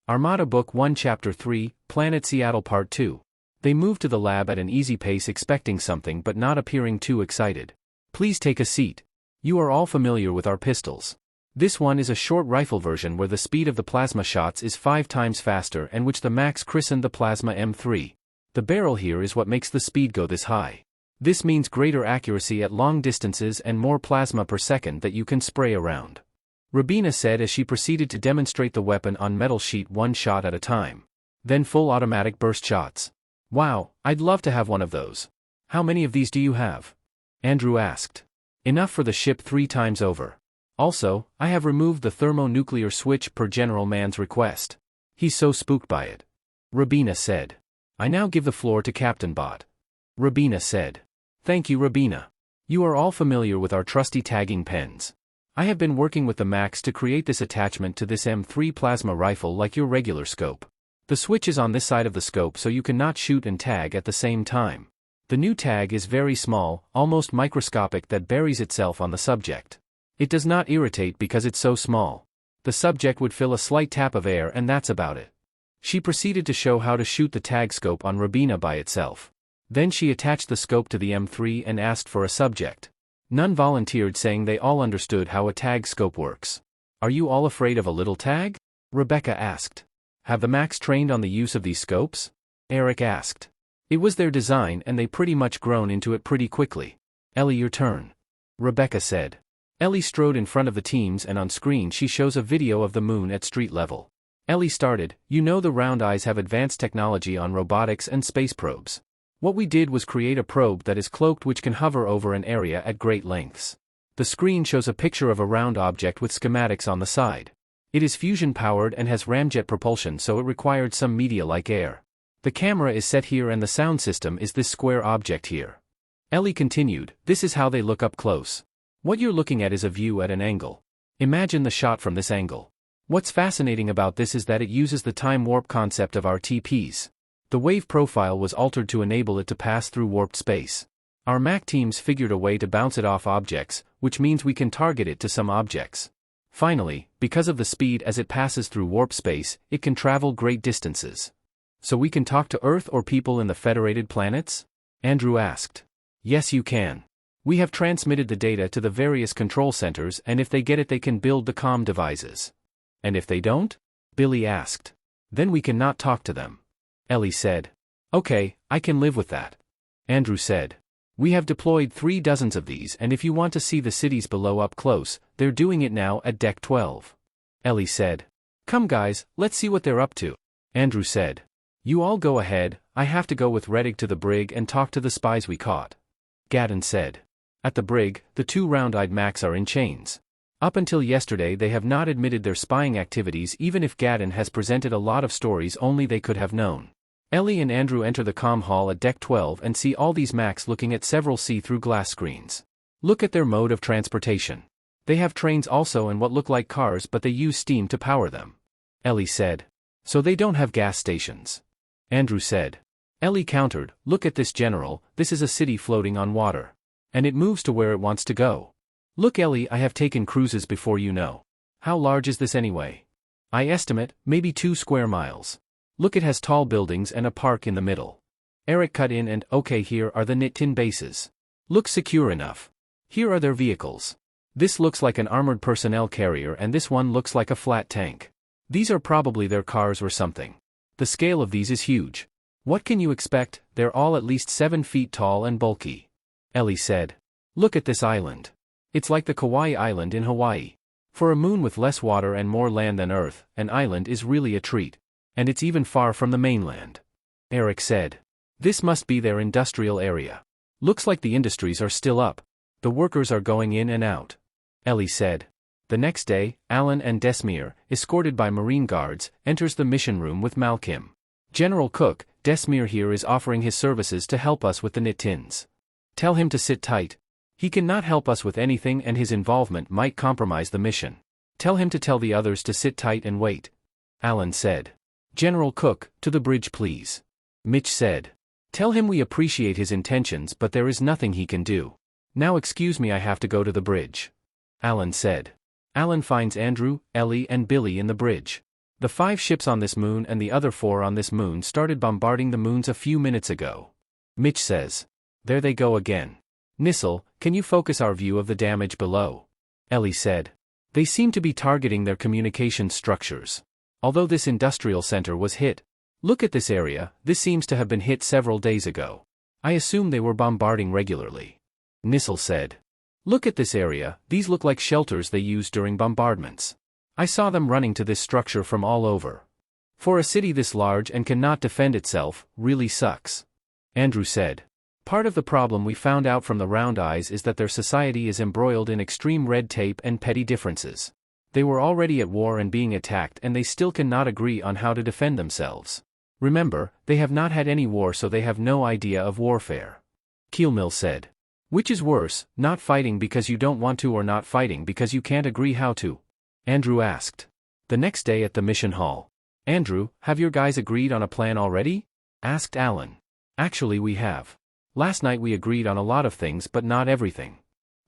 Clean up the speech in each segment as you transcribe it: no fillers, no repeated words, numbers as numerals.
Armada Book 1 Chapter 3, Planet Seattle Part 2. They moved to the lab at an easy pace, expecting something but not appearing too excited. Please take a seat. You are all familiar with our pistols. This one is a short rifle version where the speed of the plasma shots is 5 times faster and which the Max christened the Plasma M3. The barrel here is what makes the speed go this high. This means greater accuracy at long distances and more plasma per second that you can spray around. Rabina said as she proceeded to demonstrate the weapon on metal sheet, one shot at a time. Then full automatic burst shots. Wow, I'd love to have one of those. How many of these do you have? Andrew asked. Enough for the ship 3 times over. Also, I have removed the thermonuclear switch per General Man's request. He's so spooked by it. Rabina said. I now give the floor to Captain Bot. Rabina said. Thank you, Rabina. You are all familiar with our trusty tagging pens. I have been working with the Max to create this attachment to this M3 plasma rifle like your regular scope. The switch is on this side of the scope so you cannot shoot and tag at the same time. The new tag is very small, almost microscopic, that buries itself on the subject. It does not irritate because it's so small. The subject would feel a slight tap of air and that's about it. She proceeded to show how to shoot the tag scope on Rabina by itself. Then she attached the scope to the M3 and asked for a subject. None volunteered, saying they all understood how a tag scope works. Are you all afraid of a little tag? Rebecca asked. Have the Max trained on the use of these scopes? Eric asked. It was their design and they pretty much grown into it pretty quickly. Ellie, your turn. Rebecca said. Ellie strode in front of the teams and on screen she shows a video of the moon at street level. Ellie started, you know the round eyes have advanced technology on robotics and space probes. What we did was create a probe that is cloaked which can hover over an area at great lengths. The screen shows a picture of a round object with schematics on the side. It is fusion-powered and has ramjet propulsion, so it required some media like air. The camera is set here and the sound system is this square object here. Ellie continued, this is how they look up close. What you're looking at is a view at an angle. Imagine the shot from this angle. What's fascinating about this is that it uses the time warp concept of RTPs. The wave profile was altered to enable it to pass through warped space. Our Mac teams figured a way to bounce it off objects, which means we can target it to some objects. Finally, because of the speed as it passes through warp space, it can travel great distances. So we can talk to Earth or people in the Federated Planets? Andrew asked. Yes, you can. We have transmitted the data to the various control centers, and if they get it they can build the comm devices. And if they don't? Billy asked. Then we cannot talk to them. Ellie said. Okay, I can live with that. Andrew said. We have deployed 3 dozens of these, and if you want to see the cities below up close, they're doing it now at Deck 12. Ellie said. Come guys, let's see what they're up to. Andrew said. You all go ahead, I have to go with Reddick to the brig and talk to the spies we caught. Gadden said. At the brig, the 2 round-eyed Macs are in chains. Up until yesterday they have not admitted their spying activities, even if Gadden has presented a lot of stories only they could have known. Ellie and Andrew enter the comm hall at Deck 12 and see all these Macs looking at several see-through glass screens. Look at their mode of transportation. They have trains also and what look like cars, but they use steam to power them. Ellie said. So they don't have gas stations. Andrew said. Ellie countered, look at this, General, this is a city floating on water. And it moves to where it wants to go. Look Ellie, I have taken cruises before, you know. How large is this anyway? I estimate, maybe 2 square miles. Look, it has tall buildings and a park in the middle. Eric cut in and, okay, here are the Nitin bases. Looks secure enough. Here are their vehicles. This looks like an armored personnel carrier and this one looks like a flat tank. These are probably their cars or something. The scale of these is huge. What can you expect, they're all at least 7 feet tall and bulky. Ellie said. Look at this island. It's like the Kauai Island in Hawaii. For a moon with less water and more land than Earth, an island is really a treat. And it's even far from the mainland. Eric said. This must be their industrial area. Looks like the industries are still up. The workers are going in and out. Ellie said. The next day, Alan and Desmere, escorted by Marine guards, enters the mission room with Malkim. General Cook, Desmere here is offering his services to help us with the Nitins. Tell him to sit tight. He cannot help us with anything and his involvement might compromise the mission. Tell him to tell the others to sit tight and wait. Alan said. General Cook, to the bridge please. Mitch said. Tell him we appreciate his intentions but there is nothing he can do. Now excuse me, I have to go to the bridge. Alan said. Alan finds Andrew, Ellie and Billy in the bridge. The 5 ships on this moon and the other 4 on this moon started bombarding the moons a few minutes ago. Mitch says. There they go again. Nissel, can you focus our view of the damage below? Ellie said. They seem to be targeting their communication structures. Although this industrial center was hit. Look at this area, this seems to have been hit several days ago. I assume they were bombarding regularly. Nissel said. Look at this area, these look like shelters they used during bombardments. I saw them running to this structure from all over. For a city this large and cannot defend itself, really sucks. Andrew said. Part of the problem we found out from the Round Eyes is that their society is embroiled in extreme red tape and petty differences. They were already at war and being attacked and they still cannot agree on how to defend themselves. Remember, they have not had any war so they have no idea of warfare. Keelmill said. Which is worse, not fighting because you don't want to or not fighting because you can't agree how to? Andrew asked. The next day at the mission hall. Andrew, have your guys agreed on a plan already? Asked Alan. Actually we have. Last night we agreed on a lot of things but not everything.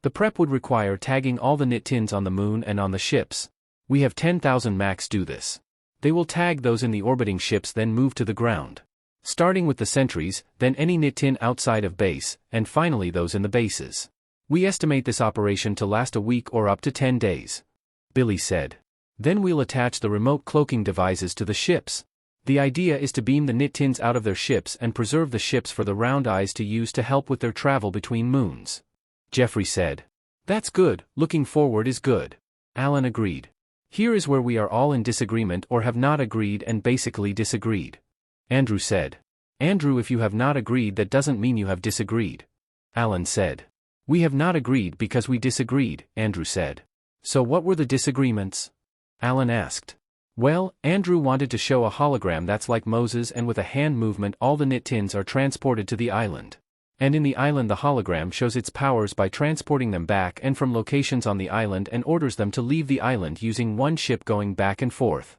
The prep would require tagging all the knit tins on the moon and on the ships. We have 10,000 max do this. They will tag those in the orbiting ships then move to the ground. Starting with the sentries, then any knit tin outside of base, and finally those in the bases. We estimate this operation to last a week or up to 10 days. Billy said. Then we'll attach the remote cloaking devices to the ships. The idea is to beam the knit tins out of their ships and preserve the ships for the Round Eyes to use to help with their travel between moons. Jeffrey said. That's good, looking forward is good. Alan agreed. Here is where we are all in disagreement or have not agreed and basically disagreed. Andrew said. Andrew, if you have not agreed that doesn't mean you have disagreed. Alan said. We have not agreed because we disagreed, Andrew said. So what were the disagreements? Alan asked. Well, Andrew wanted to show a hologram that's like Moses and with a hand movement all the knit tins are transported to the island. And in the island the hologram shows its powers by transporting them back and from locations on the island and orders them to leave the island using one ship going back and forth.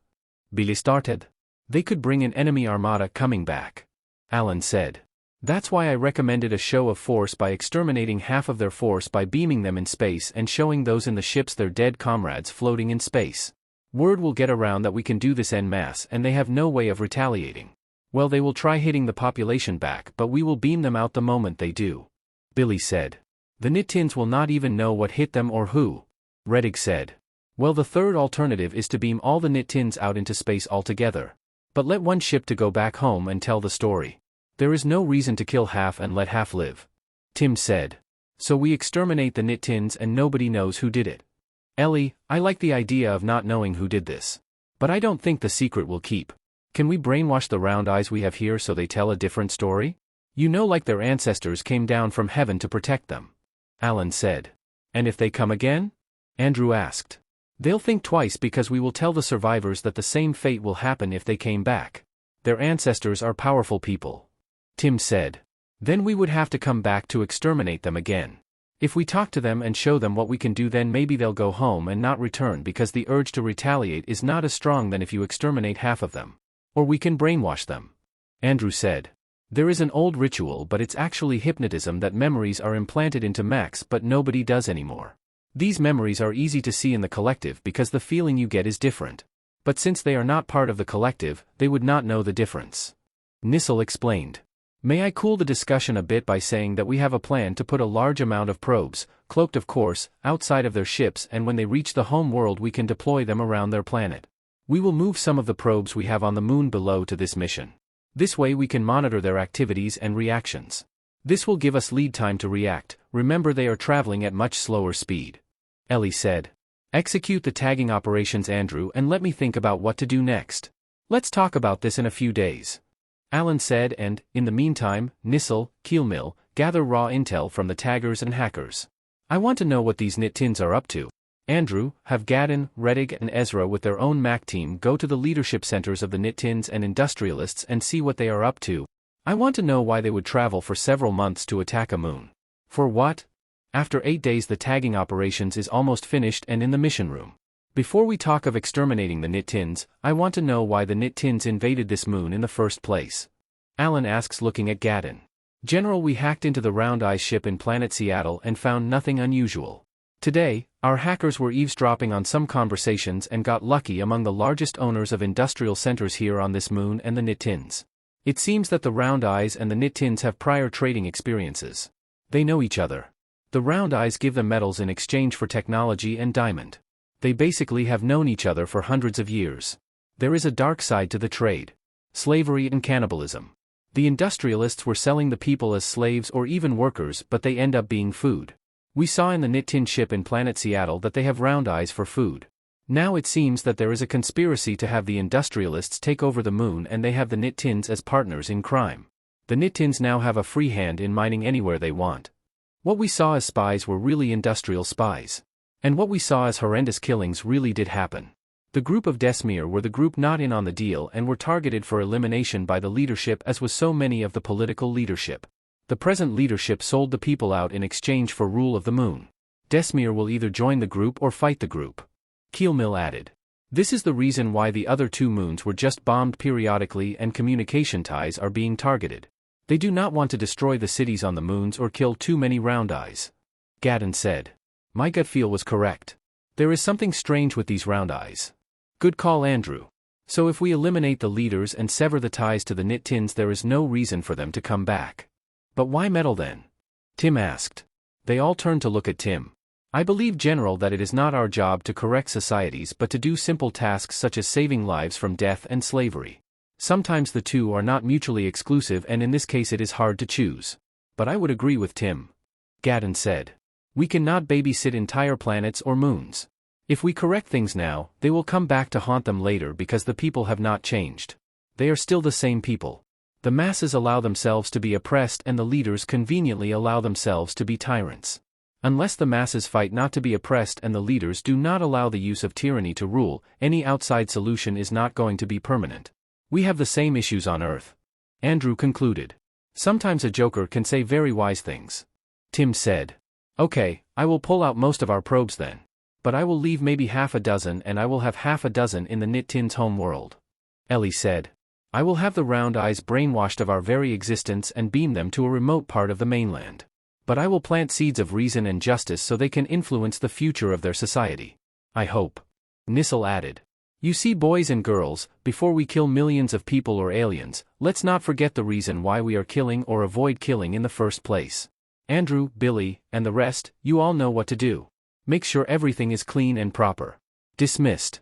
Billy started. They could bring an enemy armada coming back. Alan said. That's why I recommended a show of force by exterminating half of their force by beaming them in space and showing those in the ships their dead comrades floating in space. Word will get around that we can do this en masse and they have no way of retaliating. Well, they will try hitting the population back but we will beam them out the moment they do. Billy said. The knit tins will not even know what hit them or who. Reddick said. Well, the third alternative is to beam all the knit tins out into space altogether. But let one ship to go back home and tell the story. There is no reason to kill half and let half live. Tim said. So we exterminate the knit tins and nobody knows who did it. Ellie, I like the idea of not knowing who did this. But I don't think the secret will keep. Can we brainwash the Round Eyes we have here so they tell a different story? You know, like their ancestors came down from heaven to protect them. Alan said. And if they come again? Andrew asked. They'll think twice because we will tell the survivors that the same fate will happen if they came back. Their ancestors are powerful people. Tim said. Then we would have to come back to exterminate them again. If we talk to them and show them what we can do, then maybe they'll go home and not return because the urge to retaliate is not as strong than if you exterminate half of them. Or we can brainwash them. Andrew said. There is an old ritual but it's actually hypnotism that memories are implanted into Max but nobody does anymore. These memories are easy to see in the collective because the feeling you get is different. But since they are not part of the collective, they would not know the difference. Nissel explained. May I cool the discussion a bit by saying that we have a plan to put a large amount of probes, cloaked of course, outside of their ships and when they reach the home world we can deploy them around their planet. We will move some of the probes we have on the moon below to this mission. This way we can monitor their activities and reactions. This will give us lead time to react, remember they are traveling at much slower speed. Ellie said. Execute the tagging operations, Andrew, and let me think about what to do next. Let's talk about this in a few days. Alan said, and, in the meantime, Nissel, Keelmill, gather raw intel from the taggers and hackers. I want to know what these knit tins are up to. Andrew, have Gadden, Reddick and Ezra with their own MAC team go to the leadership centers of the knit tins and industrialists and see what they are up to. I want to know why they would travel for several months to attack a moon. For what? After 8 days the tagging operations is almost finished and in the mission room. Before we talk of exterminating the knit tins, I want to know why the knit tins invaded this moon in the first place. Alan asks, looking at Gadden. General, we hacked into the Round Eye ship in planet Seattle and found nothing unusual. Today, Our hackers were eavesdropping on some conversations and got lucky among the largest owners of industrial centers here on this moon and the Nittins. It seems that the Round Eyes and the Nittins have prior trading experiences. They know each other. The Round Eyes give them metals in exchange for technology and diamond. They basically have known each other for hundreds of years. There is a dark side to the trade. Slavery and cannibalism. The industrialists were selling the people as slaves or even workers, but they end up being food. We saw in the Nittin ship in Planet Seattle that they have Round Eyes for food. Now it seems that there is a conspiracy to have the industrialists take over the moon and they have the Nittins as partners in crime. The Nittins now have a free hand in mining anywhere they want. What we saw as spies were really industrial spies. And what we saw as horrendous killings really did happen. The group of Desmere were the group not in on the deal and were targeted for elimination by the leadership, as was so many of the political leadership. The present leadership sold the people out in exchange for rule of the moon. Desmere will either join the group or fight the group. Keelmill added. This is the reason why the other two moons were just bombed periodically and communication ties are being targeted. They do not want to destroy the cities on the moons or kill too many Round Eyes. Gadden said. My gut feel was correct. There is something strange with these Round Eyes. Good call, Andrew. So if we eliminate the leaders and sever the ties to the Nittins, there is no reason for them to come back. But why meddle then? Tim asked. They all turned to look at Tim. I believe, General, that it is not our job to correct societies but to do simple tasks such as saving lives from death and slavery. Sometimes the two are not mutually exclusive, and in this case it is hard to choose. But I would agree with Tim. Gadden said. We cannot babysit entire planets or moons. If we correct things now, they will come back to haunt them later because the people have not changed. They are still the same people. The masses allow themselves to be oppressed and the leaders conveniently allow themselves to be tyrants. Unless the masses fight not to be oppressed and the leaders do not allow the use of tyranny to rule, any outside solution is not going to be permanent. We have the same issues on Earth. Andrew concluded. Sometimes a joker can say very wise things. Tim said. Okay, I will pull out most of our probes then. But I will leave maybe half a dozen, and I will have half a dozen in the Nittins' home world. Ellie said. I will have the Round Eyes brainwashed of our very existence and beam them to a remote part of the mainland. But I will plant seeds of reason and justice so they can influence the future of their society. I hope. Nissel added. You see, boys and girls, before we kill millions of people or aliens, let's not forget the reason why we are killing or avoid killing in the first place. Andrew, Billy, and the rest, you all know what to do. Make sure everything is clean and proper. Dismissed.